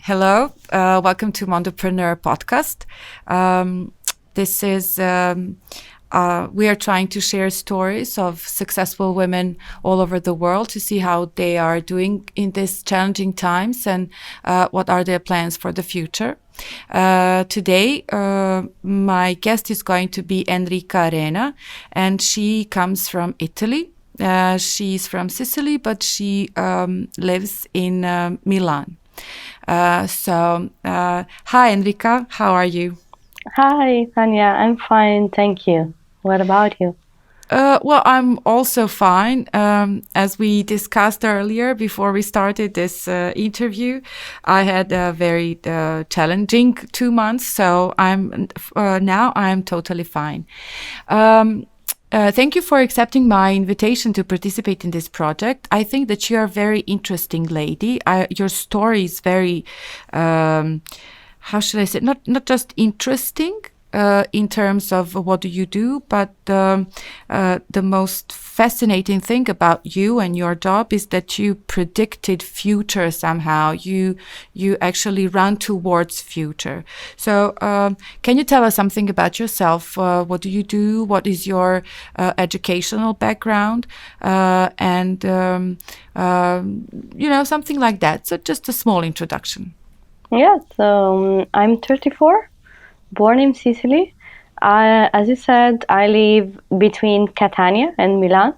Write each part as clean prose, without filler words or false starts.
Hello, welcome to Mondopreneur podcast. This is we are trying to share stories of successful women all over the world to see how they are doing in these challenging times and what are their plans for the future. Today, my guest is going to be Enrica Arena, and she comes from Italy. She's from Sicily, but she lives in Milan. Hi, Enrica. How are you? Hi, Tanya. I'm fine, thank you. What about you? Well, I'm also fine. As we discussed earlier before we started this interview, I had a very challenging 2 months, so now I'm totally fine. Thank you for accepting my invitation to participate in this project. I think that you are a very interesting lady. Your story is very, how should I say, not just interesting in terms of what do you do, but the most fascinating thing about you and your job is that you predicted future somehow. You actually run towards future. So can you tell us something about yourself? What do you do? What is your educational background? And something like that. So just a small introduction. Yeah, so I'm 34, born in Sicily. As you said, I live between Catania and Milan.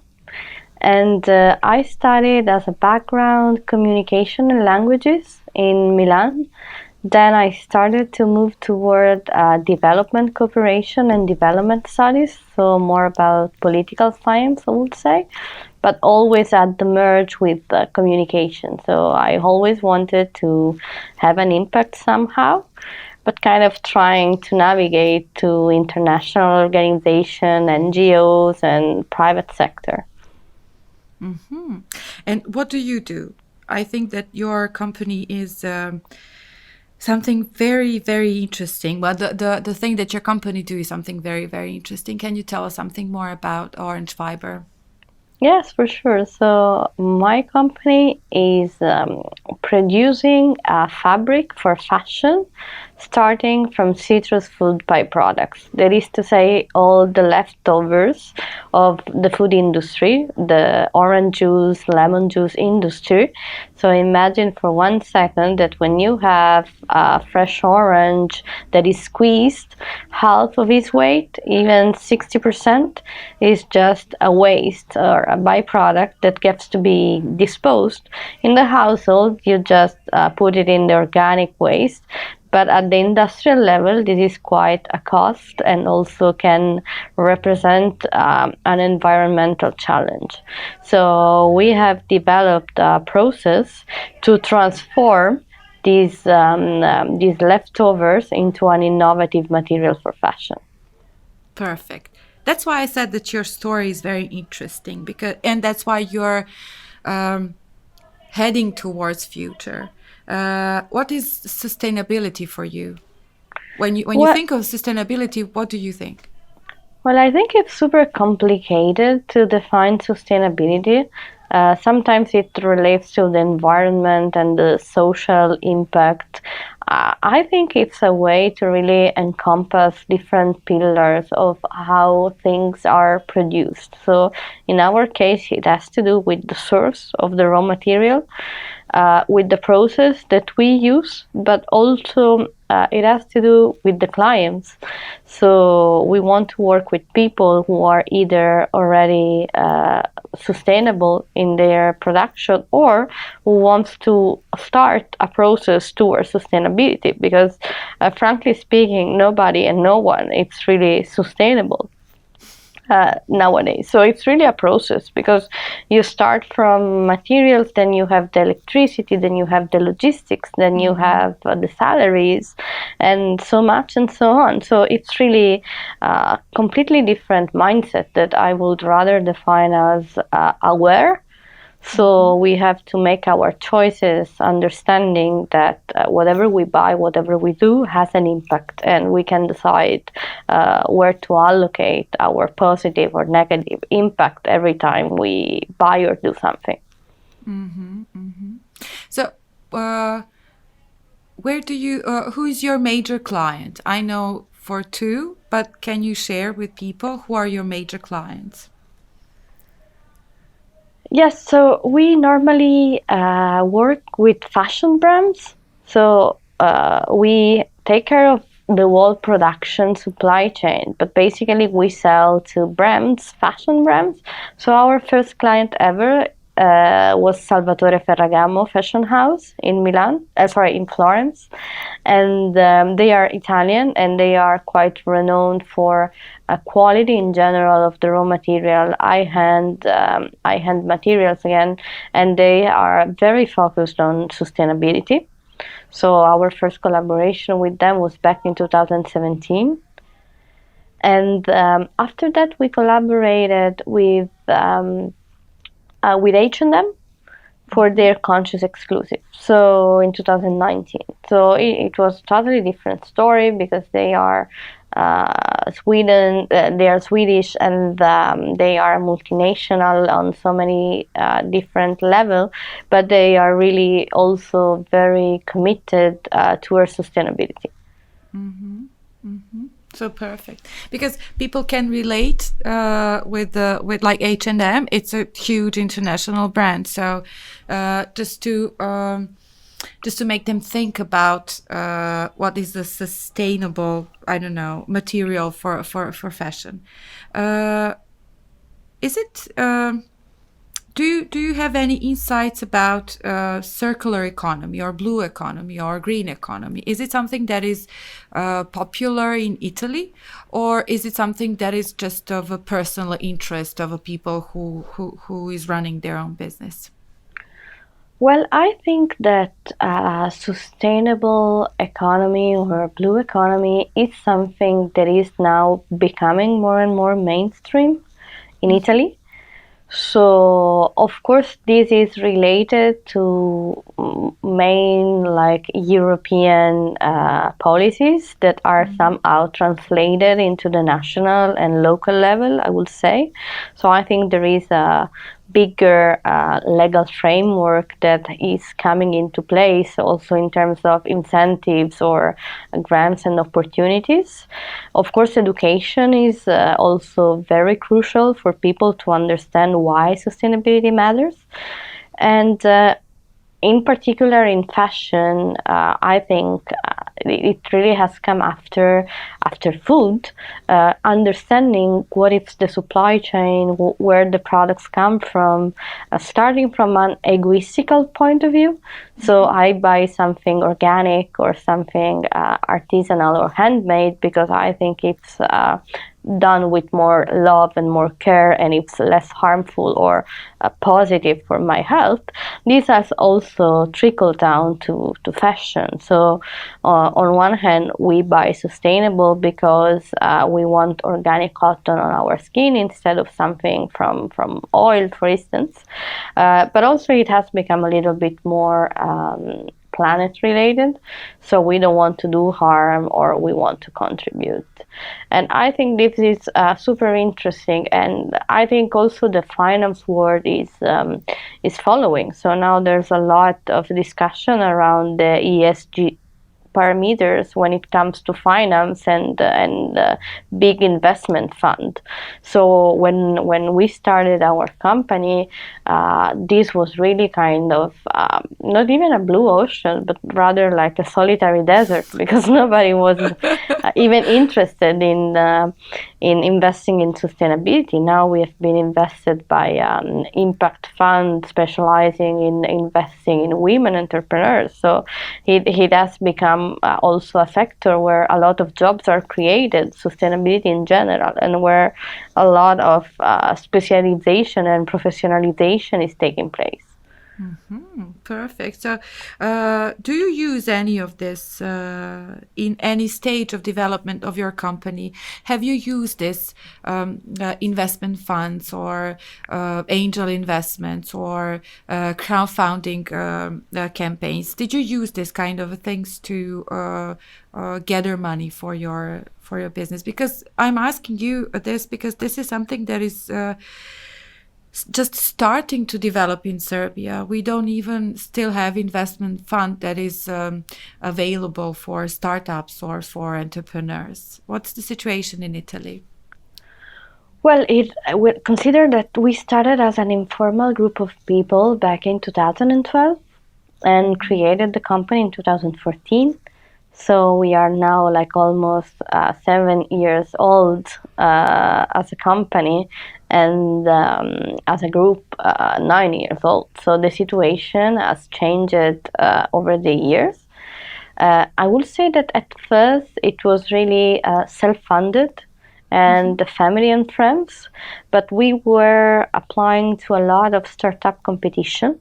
And I studied as a background communication and languages in Milan. Then I started to move toward development cooperation and development studies, so more about political science, I would say, but always at the merge with communication. So I always wanted to have an impact somehow, but kind of trying to navigate to international organization, NGOs, and private sector. Mm-hmm. And what do you do? I think that your company is something very, very interesting. Well, the thing that your company do is something very, very interesting. Can you tell us something more about Orange Fiber? Yes, for sure. So my company is producing a fabric for fashion, starting from citrus food byproducts. That is to say, all the leftovers of the food industry, the orange juice, lemon juice industry. So imagine for 1 second that when you have a fresh orange that is squeezed, half of its weight, even 60%, is just a waste or a byproduct that gets to be disposed. In the household, you just put it in the organic waste. But at the industrial level, this is quite a cost and also can represent an environmental challenge. So we have developed a process to transform these leftovers into an innovative material for fashion. Perfect. That's why I said that your story is very interesting and that's why you're heading towards future. What is sustainability for you? When you think of sustainability, what do you think? Well, I think it's super complicated to define sustainability. Sometimes it relates to the environment and the social impact. I think it's a way to really encompass different pillars of how things are produced. So, in our case, it has to do with the source of the raw material, with the process that we use, but also it has to do with the clients. So we want to work with people who are either already sustainable in their production or who wants to start a process towards sustainability, because frankly speaking, nobody and no one it's really sustainable nowadays. So it's really a process, because you start from materials, then you have the electricity, then you have the logistics, then you have the salaries, and so much and so on. So it's really a completely different mindset that I would rather define as aware. So we have to make our choices understanding that whatever we buy, whatever we do has an impact, and we can decide where to allocate our positive or negative impact every time we buy or do something. Mm-hmm, mm-hmm. So where do you? Who is your major client? I know for two, but can you share with people who are your major clients? Yes, so we normally work with fashion brands. So we take care of the whole production supply chain, but basically we sell to brands, fashion brands. So our first client ever was Salvatore Ferragamo Fashion House in Milan, sorry, in Florence, and they are Italian and they are quite renowned for quality in general of the raw material, high hand materials again, and they are very focused on sustainability. So our first collaboration with them was back in 2017. And after that, we collaborated with H&M for their conscious exclusive. So in 2019. So it was a totally different story because they are they are Swedish, and they are multinational on so many different levels, but they are really also very committed towards sustainability. So perfect, because people can relate with like H&M. It's a huge international brand. So just to make them think about what is the sustainable, I don't know, material for fashion. Is it? Do you have any insights about circular economy or blue economy or green economy? Is it something that is popular in Italy, or is it something that is just of a personal interest of a people who is running their own business? Well, I think that sustainable economy or blue economy is something that is now becoming more and more mainstream in Italy. So, of course, this is related to main like European policies that are somehow translated into the national and local level, I would say. So, I think there is a bigger legal framework that is coming into place also in terms of incentives or grants and opportunities. Of course, education is also very crucial for people to understand why sustainability matters. And in particular in fashion, I think it really has come after food, understanding what is the supply chain, where the products come from, starting from an egoistical point of view. So I buy something organic or something artisanal or handmade because I think it's done with more love and more care, and it's less harmful or positive for my health. This has also trickled down to fashion. So on one hand, we buy sustainable because we want organic cotton on our skin instead of something from oil, for instance. But also it has become a little bit more planet related, so we don't want to do harm, or we want to contribute. And I think this is super interesting, and I think also the finance world is following. So now there's a lot of discussion around the ESG parameters when it comes to finance and big investment fund. So when we started our company, this was really kind of not even a blue ocean, but rather like a solitary desert because nobody was even interested in investing in sustainability. Now we have been invested by an impact fund specializing in investing in women entrepreneurs. So it has become also a sector where a lot of jobs are created, sustainability in general, and where a lot of specialization and professionalization is taking place. Perfect. So, do you use any of this in any stage of development of your company? Have you used this investment funds or angel investments or crowdfunding campaigns? Did you use this kind of things to gather money for your business? Because I'm asking you this because this is something that is just starting to develop in Serbia. We don't even still have investment fund that is available for startups or for entrepreneurs. What's the situation in Italy? Well, consider that we started as an informal group of people back in 2012 and created the company in 2014. So we are now like almost 7 years old as a company, and as a group 9 years old. So the situation has changed over the years. I would say that at first it was really self-funded and the family and friends, but we were applying to a lot of startup competition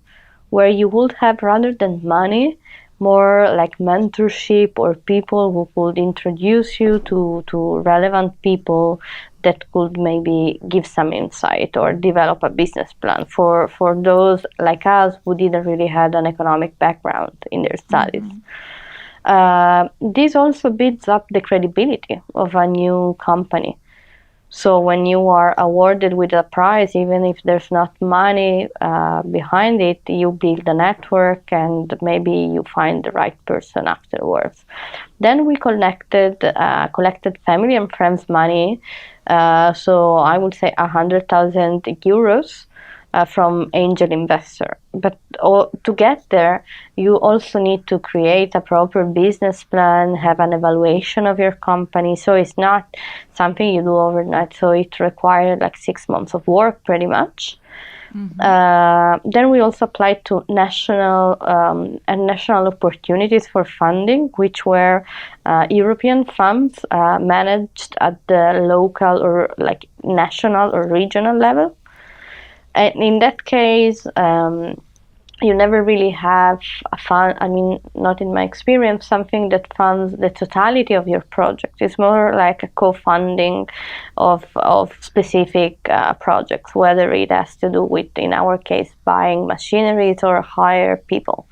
where you would have, rather than money, more like mentorship or people who could introduce you to relevant people that could maybe give some insight or develop a business plan for those like us who didn't really have an economic background in their studies. This also builds up the credibility of a new company. So when you are awarded with a prize, even if there's not money behind it, you build a network and maybe you find the right person afterwards. Then we collected family and friends money. So I would say 100,000 euros from angel investor. But to get there, you also need to create a proper business plan, have an evaluation of your company. So it's not something you do overnight. So it required like 6 months of work pretty much. Then we also applied to national opportunities for funding, which were European funds managed at the local or like national or regional level. And in that case, you never really have a fund. I mean, not in my experience, something that funds the totality of your project. It's more like a co-funding of specific projects, whether it has to do with, in our case, buying machineries or hire people.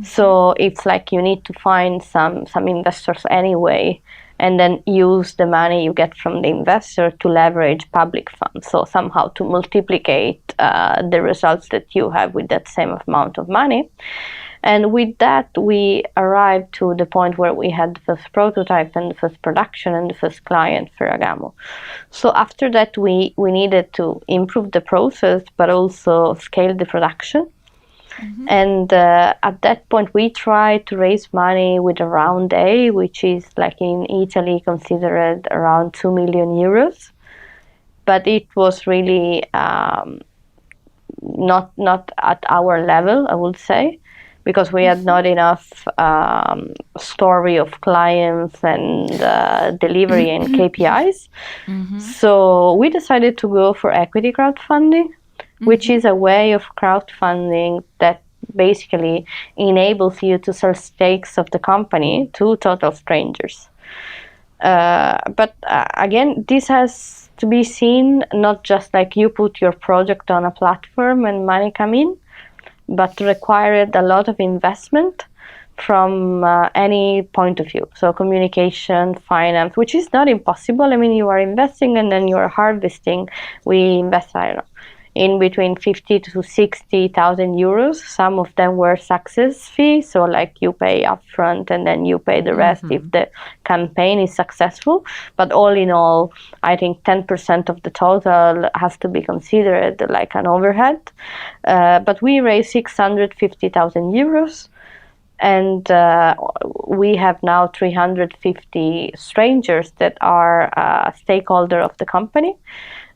So it's like you need to find some investors anyway, and then use the money you get from the investor to leverage public funds. So somehow to multiplicate the results that you have with that same amount of money. And with that, we arrived to the point where we had the first prototype and the first production and the first client, Ferragamo. So after that, we needed to improve the process, but also scale the production. And at that point, we tried to raise money with a round A, which is like in Italy considered around 2 million euros. But it was really not at our level, I would say, because we had not enough story of clients and delivery and KPIs. So we decided to go for equity crowdfunding, which is a way of crowdfunding that basically enables you to sell stakes of the company to total strangers. But again, this has to be seen not just like you put your project on a platform and money come in, but required a lot of investment from any point of view. So communication, finance, which is not impossible. I mean, you are investing and then you are harvesting. We invest, I don't know, in between 50 to 60,000 euros. Some of them were success fees, so like you pay upfront and then you pay the rest if the campaign is successful. But all in all, I think 10% of the total has to be considered like an overhead. But we raised 650,000 euros. And we have now 350 strangers that are a stakeholder of the company.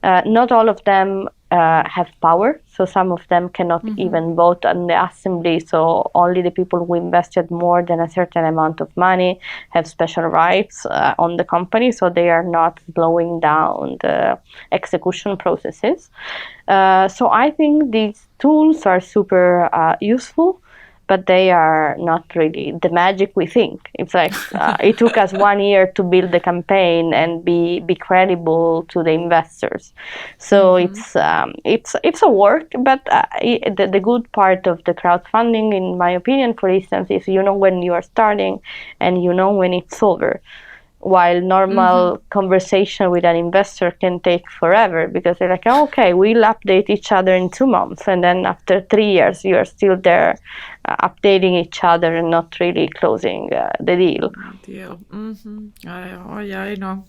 Not all of them have power, so some of them cannot even vote on the assembly. So only the people who invested more than a certain amount of money have special rights on the company, so they are not slowing down the execution processes. So I think these tools are super useful, but they are not really the magic we think. It's like it took us 1 year to build the campaign and be credible to the investors. So it's a work, but the good part of the crowdfunding, in my opinion, for instance, is you know when you are starting and you know when it's over. while normal conversation with an investor can take forever, because they're like, oh, okay, we'll update each other in 2 months, and then after 3 years you are still there updating each other and not really closing the deal. Deal. I know.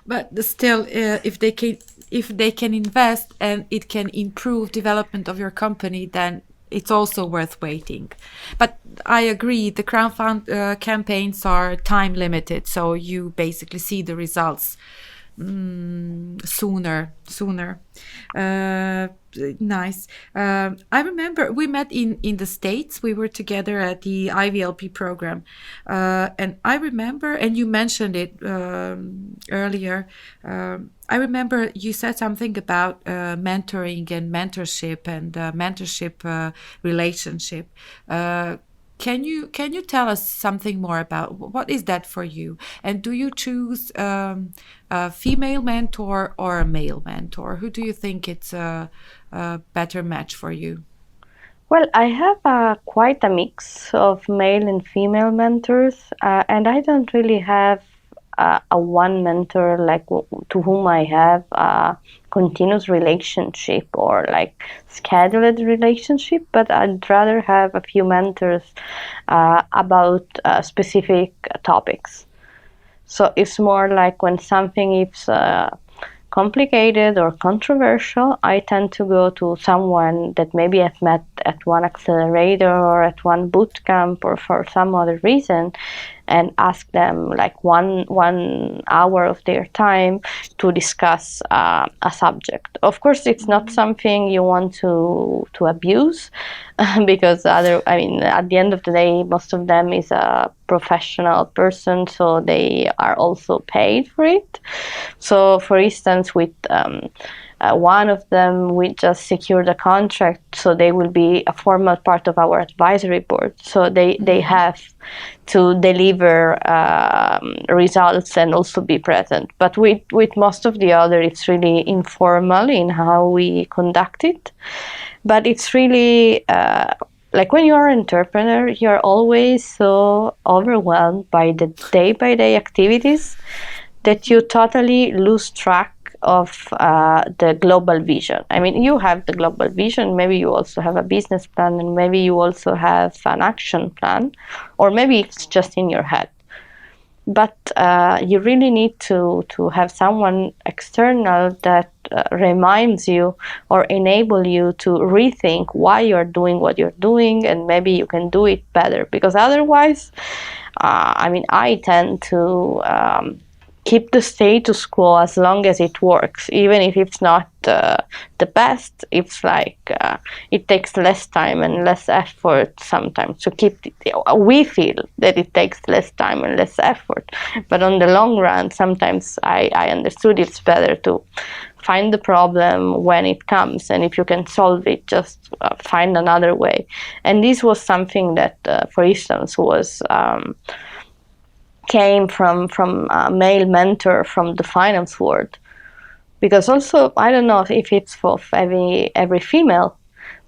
But still, if they can invest and it can improve development of your company, then it's also worth waiting. But I agree, the crowdfund campaigns are time limited, so you basically see the results sooner. Nice. I remember we met in the States. We were together at the IVLP program, and I remember, and you mentioned it earlier. I remember you said something about mentoring and mentorship and mentorship relationship. Can you tell us something more about what is that for you? And do you choose a female mentor or a male mentor? Who do you think it's a better match for you? Well, I have quite a mix of male and female mentors, and I don't really have a one mentor like to whom I have a continuous relationship or like scheduled relationship, but I'd rather have a few mentors about specific topics. So it's more like when something is complicated or controversial, I tend to go to someone that maybe I've met at one accelerator or at one boot camp or for some other reason, and ask them like one hour of their time to discuss a subject. Of course, it's not something you want to abuse, because at the end of the day, most of them is a professional person, so they are also paid for it. So, for instance, with one of them, we just secured a contract, so they will be a formal part of our advisory board. So they have to deliver results and also be present. But with most of the other, it's really informal in how we conduct it. But it's really like when you are an entrepreneur, you're always so overwhelmed by the day-by-day activities that you totally lose track of the global vision. I mean, you have the global vision, maybe you also have a business plan, and maybe you also have an action plan, or maybe it's just in your head. But you really need to have someone external that reminds you or enable you to rethink why you're doing what you're doing, and maybe you can do it better. Because otherwise, I tend to keep the status quo as long as it works, even if it's not the best. It's like it takes less time and less effort sometimes to keep it. We feel that it takes less time and less effort, but on the long run, sometimes I understood it's better to find the problem when it comes, and if you can solve it, just find another way. And this was something that, for instance, was came from a male mentor from the finance world. Because also, I don't know if it's for every female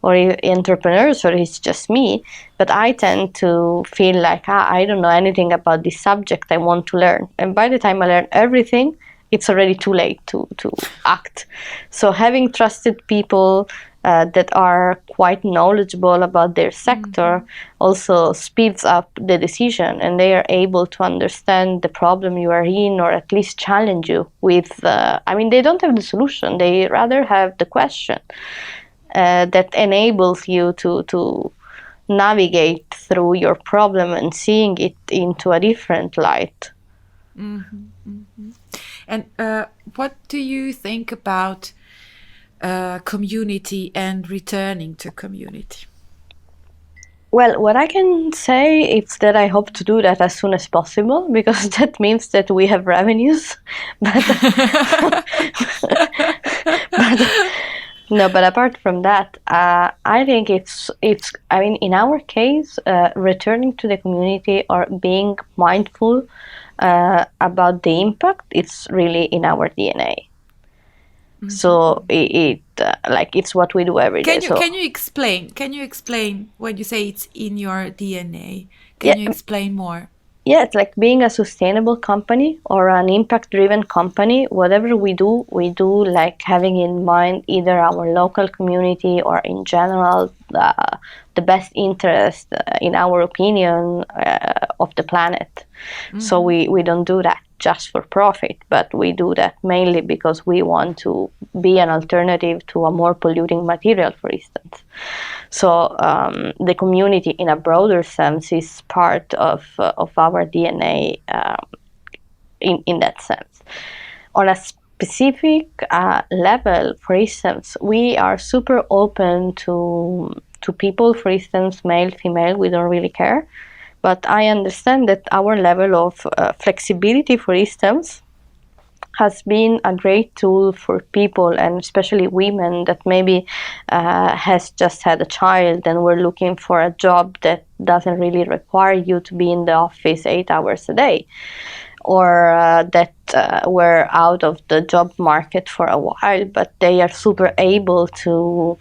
or entrepreneurs, or it's just me, but I tend to feel like I don't know anything about this subject, I want to learn. And by the time I learn everything, it's already too late to act. So having trusted people that are quite knowledgeable about their sector also speeds up the decision, and they are able to understand the problem you are in, or at least challenge you with, they don't have the solution, they rather have the question that enables you to navigate through your problem and seeing it into a different light. And what do you think about community and returning to community? Well, what I can say is that I hope to do that as soon as possible, because that means that we have revenues. But but apart from that, I think it's in our case, returning to the community or being mindful about the impact, it's really in our DNA. So it's what we do every day. Can you explain? Can you explain when you say it's in your DNA? Can you explain more? yeah, it's like being a sustainable company or an impact-driven company. Whatever we do like having in mind either our local community or in general the best interest, in our opinion, of the planet. So we don't do that just for profit, but we do that mainly because we want to be an alternative to a more polluting material, for instance. So the community, in a broader sense, is part of our DNA, in that sense. On a specific level, for instance, we are super open to people, for instance, male, female, we don't really care. But I understand that our level of flexibility, for instance, has been a great tool for people, and especially women that maybe has just had a child and were looking for a job that doesn't really require you to be in the office 8 hours a day, or that were out of the job market for a while, but they are super able to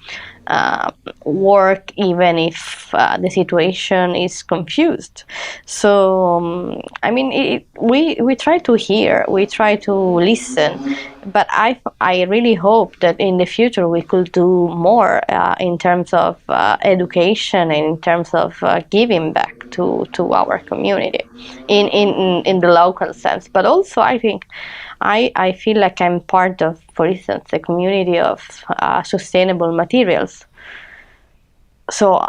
work even if the situation is confused. So I mean, we try to hear, we try to listen, but I really hope that in the future we could do more in terms of education and in terms of giving back to our community in the local sense. But also I think I feel like I'm part of, for instance, a community of sustainable materials. So,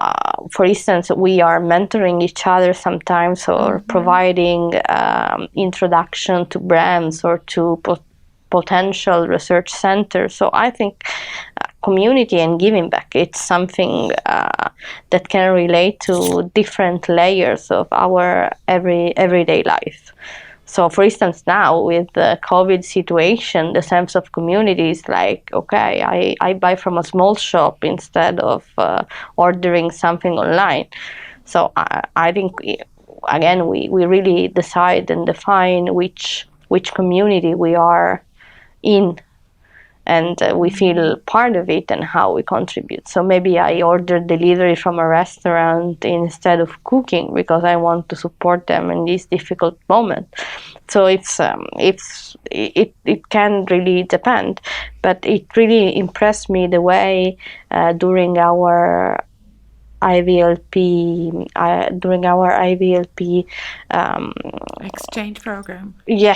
for instance, we are mentoring each other sometimes, or providing introduction to brands or to potential research centers. So I think community and giving back, it's something that can relate to different layers of our everyday life. So, for instance, now with the COVID situation, the sense of community is like, okay, I buy from a small shop instead of ordering something online. So I think, again, we really decide and define which community we are in, and we feel part of it and how we contribute. So maybe I order delivery from a restaurant instead of cooking because I want to support them in this difficult moment. So it can really depend, but it really impressed me the way during our IVLP Exchange program. Yeah.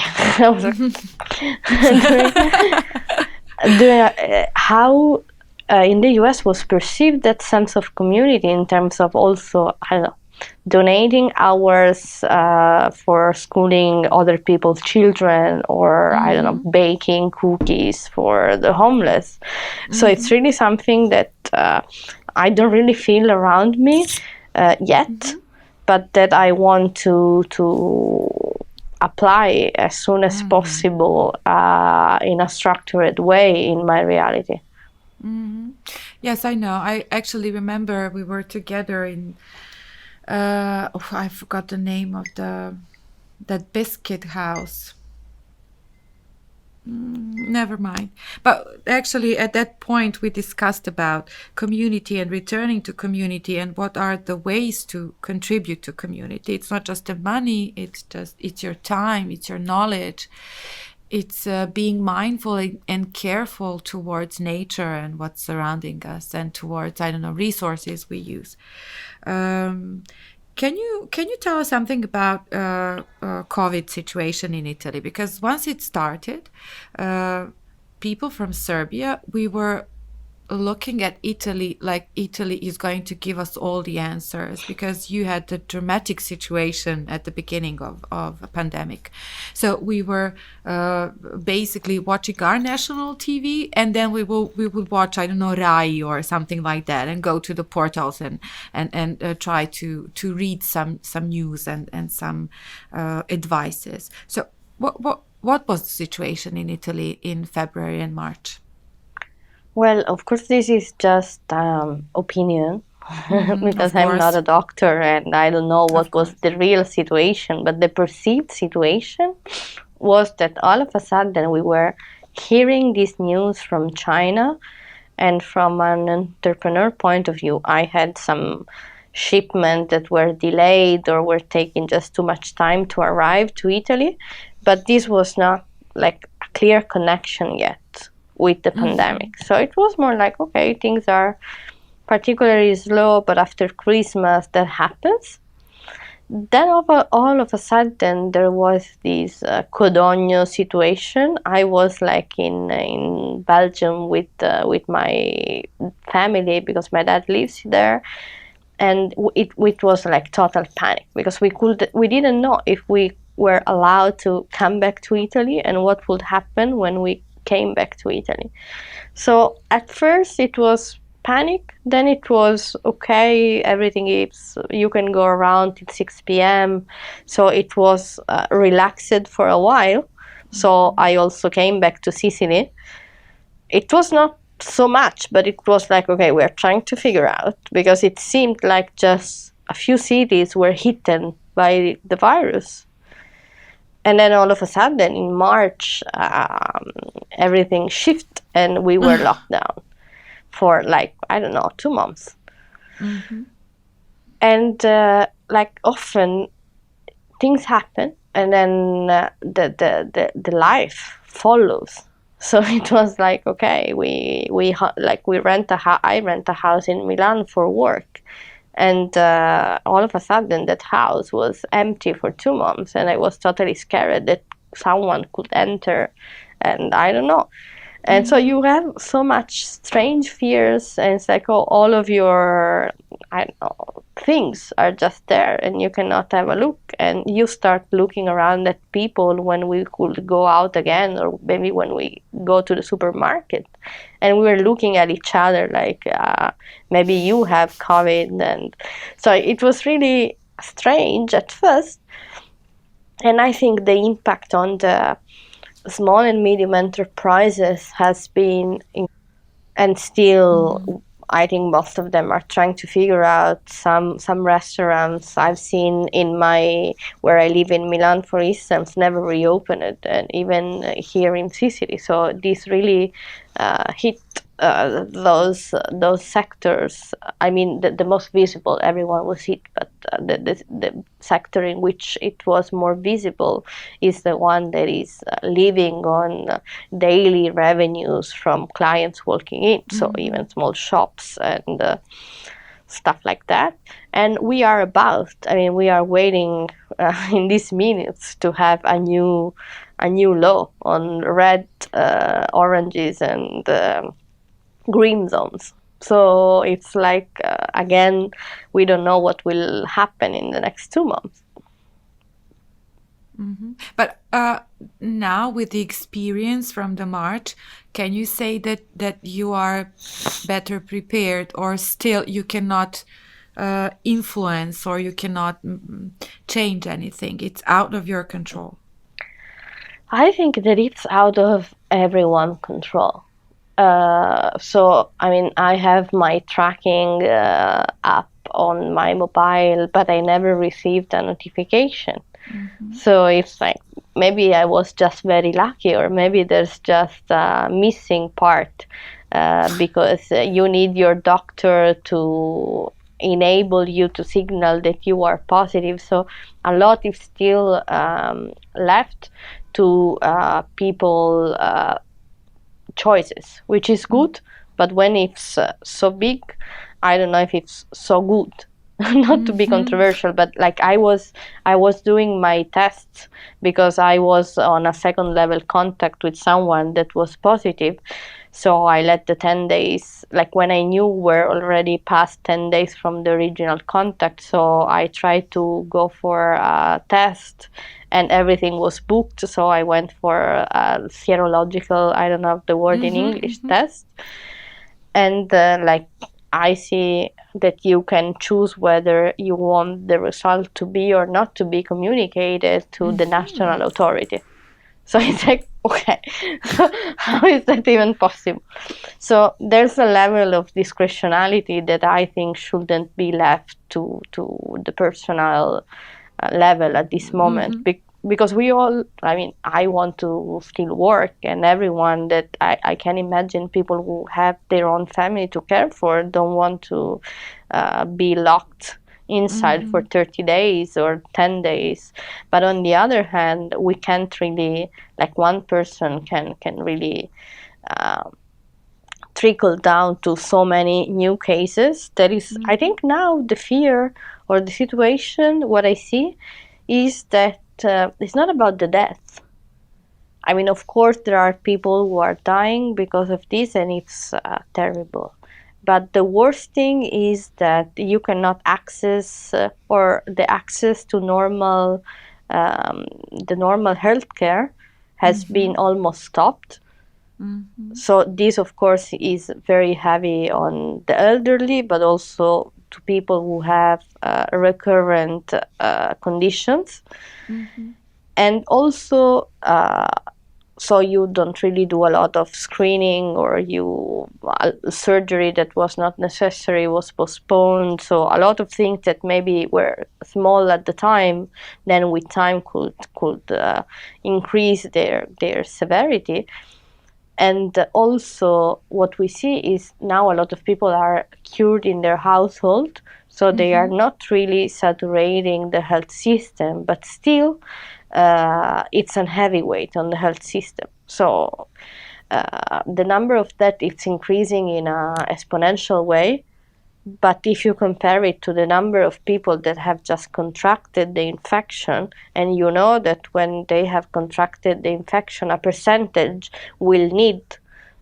How in the US was perceived that sense of community in terms of also, I don't know, donating hours for schooling other people's children, or I don't know, baking cookies for the homeless. So it's really something that I don't really feel around me yet, but that I want to apply as soon as possible in a structured way in my reality. Yes, I know. I actually remember we were together in I forgot the name of that biscuit house. Never mind. But actually, at that point, we discussed about community and returning to community and what are the ways to contribute to community. It's not just the money, it's your time, it's your knowledge. It's being mindful and careful towards nature and what's surrounding us, and towards, I don't know, resources we use. Can you tell us something about COVID situation in Italy? Because once it started, people from Serbia, we were looking at Italy like Italy is going to give us all the answers, because you had the dramatic situation at the beginning of a pandemic. So we were basically watching our national TV, and then we would watch, I don't know, Rai or something like that, and go to the portals and try to read some news and some advices. So what was the situation in Italy in February and March? Well, of course, this is just opinion because I'm not a doctor and I don't know what was the real situation. But the perceived situation was that all of a sudden we were hearing this news from China, and from an entrepreneur point of view, I had some shipment that were delayed or were taking just too much time to arrive to Italy. But this was not like a clear connection yet with the pandemic. So it was more like, okay, things are particularly slow, but after Christmas that happens. Then all of a sudden there was this Codogno situation. I was like in Belgium with my family because my dad lives there, and it was like total panic because we didn't know if we were allowed to come back to Italy and what would happen when we came back to Italy. So at first it was panic, then it was okay, everything is, you can go around till 6 p.m. So it was relaxed for a while. So I also came back to Sicily. It was not so much, but it was like, okay, we're trying to figure out, because it seemed like just a few cities were hit by the virus. And then all of a sudden in March, everything shifted and we were locked down for like, I don't know, 2 months. And like often things happen and then the life follows. So it was like, okay, I rent a house in Milan for work. And all of a sudden that house was empty for 2 months, and I was totally scared that someone could enter, and I don't know. And so you have so much strange fears, and it's like, oh, all of your, I don't know, things are just there, and you cannot have a look. And you start looking around at people when we could go out again, or maybe when we go to the supermarket. And we were looking at each other like, maybe you have COVID. And so it was really strange at first. And I think the impact on the small and medium enterprises has been, and still I think most of them are trying to figure out. Some restaurants I've seen where I live in Milan, for instance, never reopened, and even here in Sicily. So this really hit those sectors. I mean, the most visible, everyone was hit, but the sector in which it was more visible is the one that is living on daily revenues from clients walking in, so even small shops and stuff like that. And we are waiting in these minutes to have a new law on red, oranges, and green zones. So it's like, again, we don't know what will happen in the next 2 months. But now, with the experience from the March, can you say that you are better prepared, or still you cannot influence, or you cannot change anything? It's out of your control. I think that it's out of everyone's control. So, I mean, I have my tracking app on my mobile, but I never received a notification. So it's like, maybe I was just very lucky, or maybe there's just a missing part, because you need your doctor to enable you to signal that you are positive. So a lot is still left to people choices, which is good, but when it's so big, I don't know if it's so good. Not to be controversial, but like I was doing my tests because I was on a second level contact with someone that was positive. So I let the 10 days, like when I knew we're already past 10 days from the original contact, so I tried to go for a test and everything was booked. So I went for a serological, I don't know the word in English, test. And like I see that you can choose whether you want the result to be or not to be communicated to the national authority. So it's like, okay, how is that even possible? So there's a level of discretionality that I think shouldn't be left to the personal level at this moment. Because we all, I mean, I want to still work, and everyone that I can imagine, people who have their own family to care for, don't want to be locked inside for 30 days or 10 days. But on the other hand, we can't really, like one person can really trickle down to so many new cases. That is, I think now the fear or the situation, what I see is that it's not about the death. I mean, of course, there are people who are dying because of this, and it's terrible. But the worst thing is that you cannot access or the access to normal, the normal healthcare has been almost stopped. So this, of course, is very heavy on the elderly, but also to people who have recurrent conditions. And also, so you don't really do a lot of screening, or surgery that was not necessary was postponed. So a lot of things that maybe were small at the time, then with time could increase their severity. And also what we see is now a lot of people are cured in their household, so they are not really saturating the health system, but still it's a heavy weight on the health system. So the number of that, it's increasing in an exponential way. But if you compare it to the number of people that have just contracted the infection, and you know that when they have contracted the infection, a percentage will need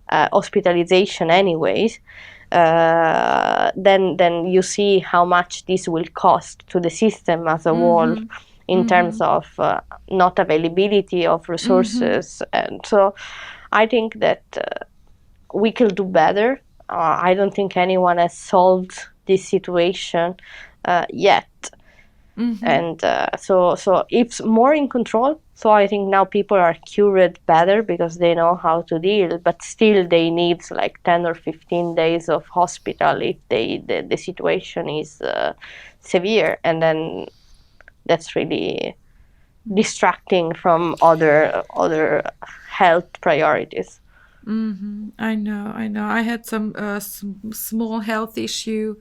hospitalization anyways, then you see how much this will cost to the system as a whole in terms of not availability of resources. And so I think that we can do better. I don't think anyone has solved this situation yet. And so it's more in control. So I think now people are cured better because they know how to deal, but still they need like 10 or 15 days of hospital if the situation is severe. And then that's really distracting from other health priorities. I know. I had some small health issue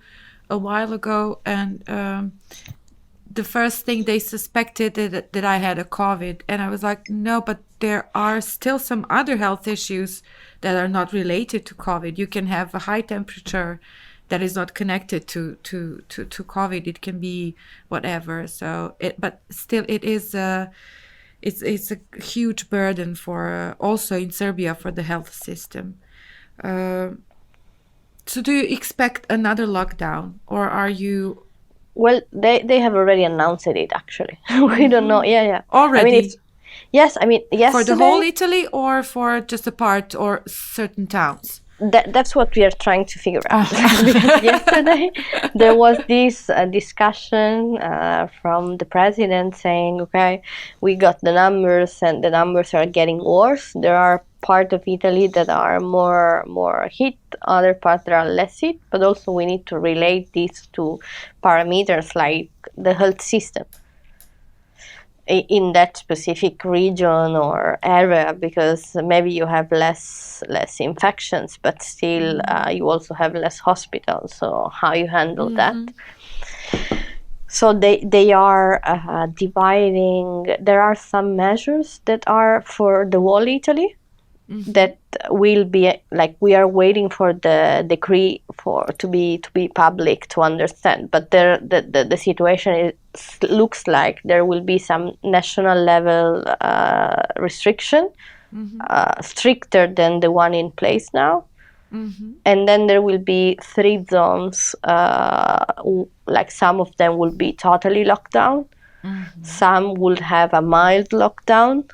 a while ago, and the first thing they suspected that I had a COVID, and I was like, no, but there are still some other health issues that are not related to COVID. You can have a high temperature that is not connected to COVID. It can be whatever. So, but still, it is. It's a huge burden for also in Serbia for the health system. So do you expect another lockdown, or are you? Well, they have already announced it actually. We don't know. Yeah. Already? I mean, yes. I mean, yesterday. For the whole Italy, or for just a part or certain towns? That's what we are trying to figure out. Because yesterday there was this discussion from the president saying, okay, we got the numbers and the numbers are getting worse. There are parts of Italy that are more hit, other parts that are less hit, but also we need to relate this to parameters like the health system in that specific region or area, because maybe you have less infections, but still you also have less hospitals. So how you handle that? So they are dividing. There are some measures that are for the whole Italy that will be like, we are waiting for the decree to be public to understand. But the situation looks like there will be some national level restriction, stricter than the one in place now. And then there will be 3 zones, like some of them will be totally locked down, some will have a mild lockdown,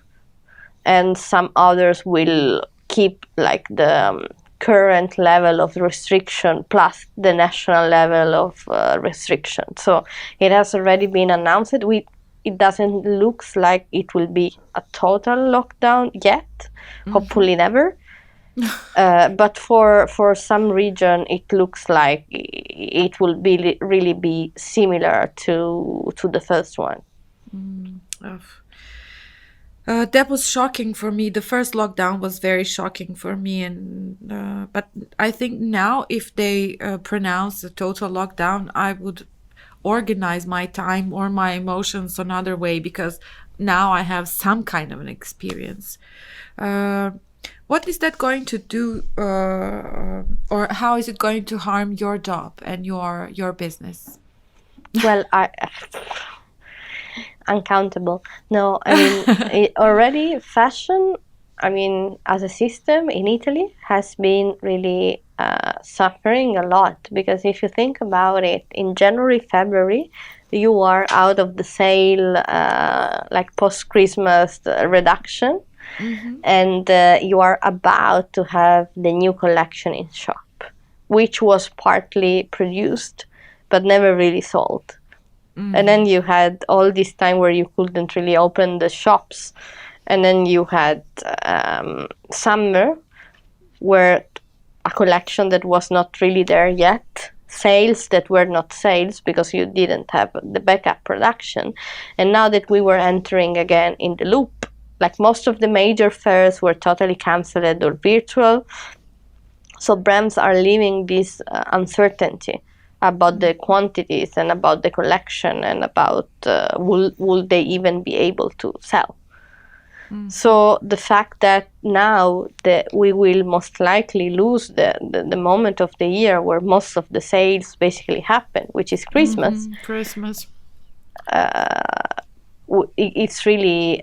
and some others will keep like the current level of restriction plus the national level of restriction. So it has already been announced. It doesn't look like it will be a total lockdown yet, hopefully never. But for some region, it looks like it will be really be similar to the first one. That was shocking for me. The first lockdown was very shocking for me, and but I think now if they pronounce a total lockdown, I would organize my time or my emotions another way, because now I have some kind of an experience. What is that going to do, or how is it going to harm your job and your business? Well, uncountable. No, I mean, already fashion, I mean, as a system in Italy has been really suffering a lot, because if you think about it, in January, February, you are out of the sale, like post-Christmas reduction, and you are about to have the new collection in shop, which was partly produced but never really sold. And then you had all this time where you couldn't really open the shops. And then you had summer, where a collection that was not really there yet, sales that were not sales because you didn't have the backup production. And now that we were entering again in the loop, like most of the major fairs were totally cancelled or virtual. So brands are living this uncertainty about the quantities and about the collection and about will they even be able to sell. So the fact that now that we will most likely lose the moment of the year where most of the sales basically happen, which is Christmas. It's really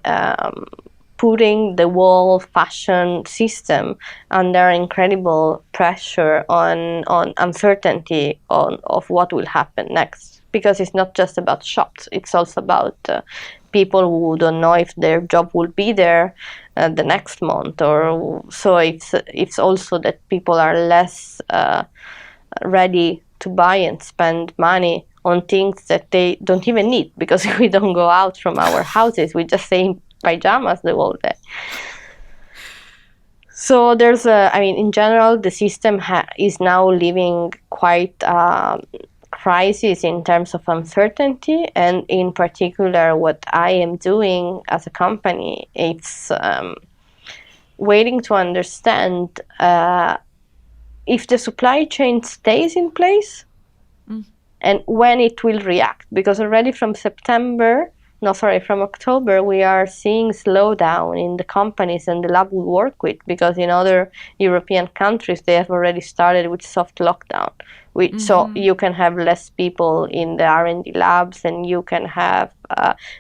putting the whole fashion system under incredible pressure on uncertainty of what will happen next. Because it's not just about shops, it's also about people who don't know if their job will be there the next month. Or so it's also that people are less ready to buy and spend money on things that they don't even need, because we don't go out from our houses, we just stay in pajamas the whole day. So there's in general, the system is now living quite crisis in terms of uncertainty, and in particular what I am doing as a company, it's waiting to understand if the supply chain stays in place and when it will react, because already from October, we are seeing slowdown in the companies and the lab we work with, because in other European countries, they have already started with soft lockdown. So you can have less people in the R&D labs, and you can have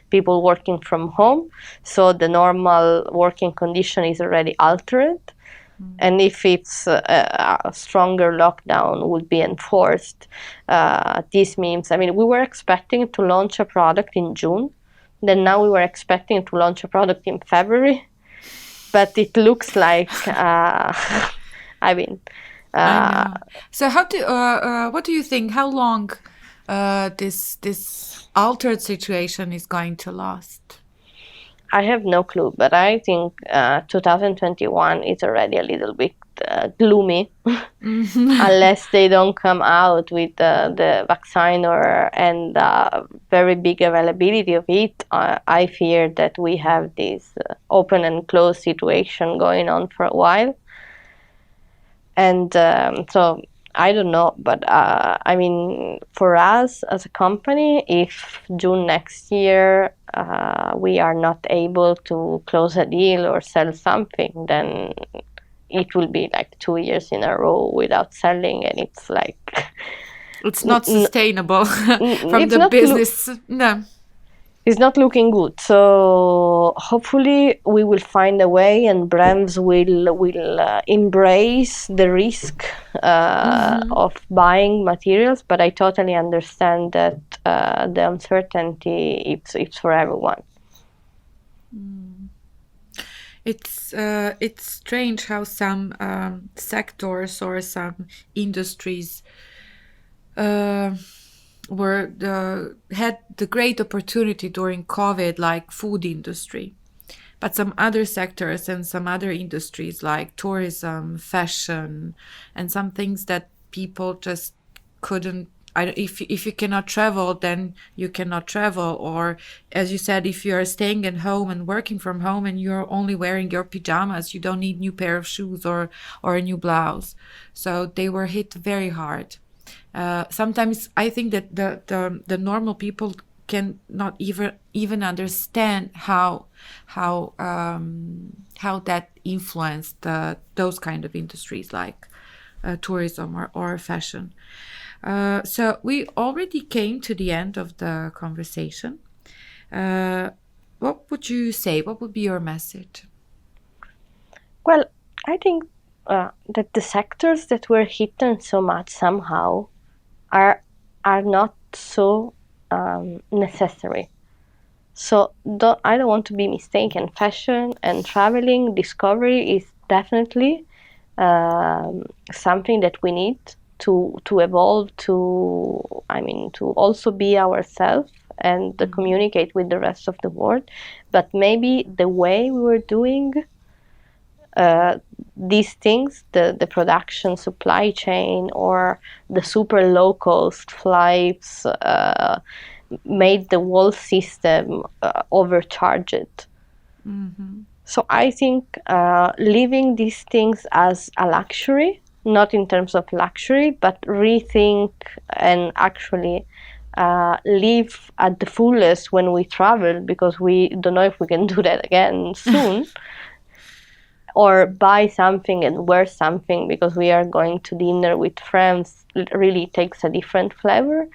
people working from home. So the normal working condition is already altered. And if it's a stronger lockdown would be enforced, this means, we were expecting to launch a product in June. Then now we were expecting to launch a product in February, but it looks like, I know. So what do you think? How long this altered situation is going to last? I have no clue, but I think 2021 is already a little bit gloomy, unless they don't come out with the vaccine and very big availability of it. I fear that we have this open and closed situation going on for a while. And so I don't know, but for us as a company, if June next year we are not able to close a deal or sell something, then it will be like 2 years in a row without selling, and it's like it's not sustainable from the business. No. It's not looking good. So hopefully we will find a way, and brands will embrace the risk of buying materials. But I totally understand that the uncertainty it's for everyone. It's strange how some sectors or some industries had the great opportunity during COVID, like food industry, but some other sectors and some other industries like tourism, fashion, and some things that people just couldn't. If you cannot travel, then you cannot travel. Or as you said, if you are staying at home and working from home and you're only wearing your pajamas, you don't need new pair of shoes or a new blouse. So they were hit very hard. Sometimes I think that the normal people can not even understand how that influenced those kind of industries like tourism or fashion. So we already came to the end of the conversation. What would you say? What would be your message? Well, I think that the sectors that were hidden so much somehow are not so necessary. So I don't want to be mistaken. Fashion and traveling, discovery is definitely something that we need to evolve, to also be ourselves and to communicate with the rest of the world. But maybe the way we were doing these things, the production supply chain or the super low cost flights, made the whole system overcharged. So I think leaving these things as a luxury, not in terms of luxury, but rethink and actually live at the fullest when we travel, because we don't know if we can do that again soon. Or buy something and wear something because we are going to dinner with friends really takes a different flavor.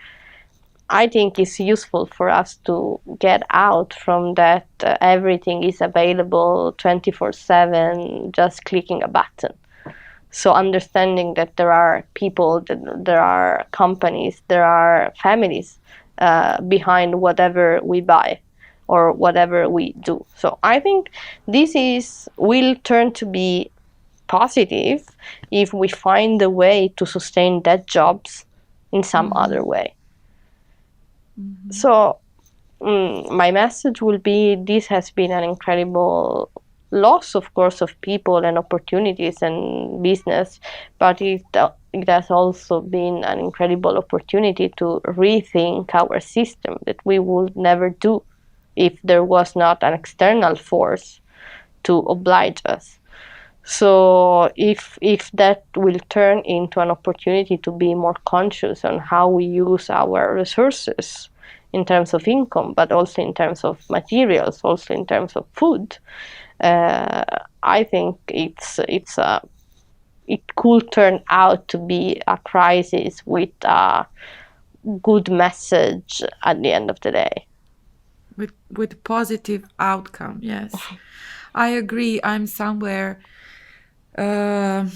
I think it's useful for us to get out from that everything is available 24/7, just clicking a button. So understanding that there are people, that there are companies, there are families behind whatever we buy or whatever we do. So I think this will turn to be positive if we find a way to sustain that jobs in some other way. So my message will be, this has been an incredible loss, of course, of people and opportunities and business, but it has also been an incredible opportunity to rethink our system that we would never do if there was not an external force to oblige us. So if that will turn into an opportunity to be more conscious on how we use our resources in terms of income, but also in terms of materials, also in terms of food, I think it could turn out to be a crisis with a good message at the end of the day. With positive outcome, yes. I agree. I'm somewhere. I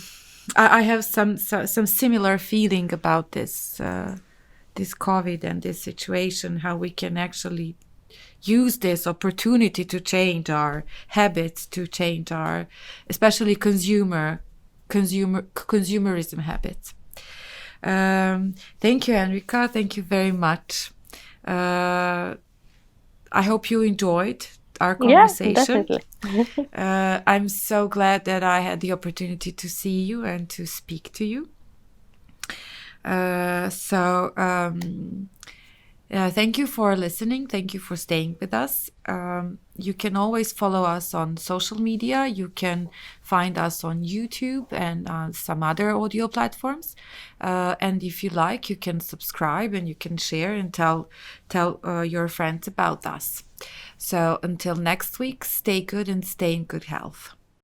have some similar feeling about this COVID and this situation. How we can actually use this opportunity to change our habits, to change our, especially consumerism habits. Thank you, Enrica. Thank you very much. I hope you enjoyed our conversation. Yeah, definitely. I'm so glad that I had the opportunity to see you and to speak to you. Thank you for listening. Thank you for staying with us. You can always follow us on social media. You can find us on YouTube and some other audio platforms. And if you like, you can subscribe and you can share and tell your friends about us. So until next week, stay good and stay in good health.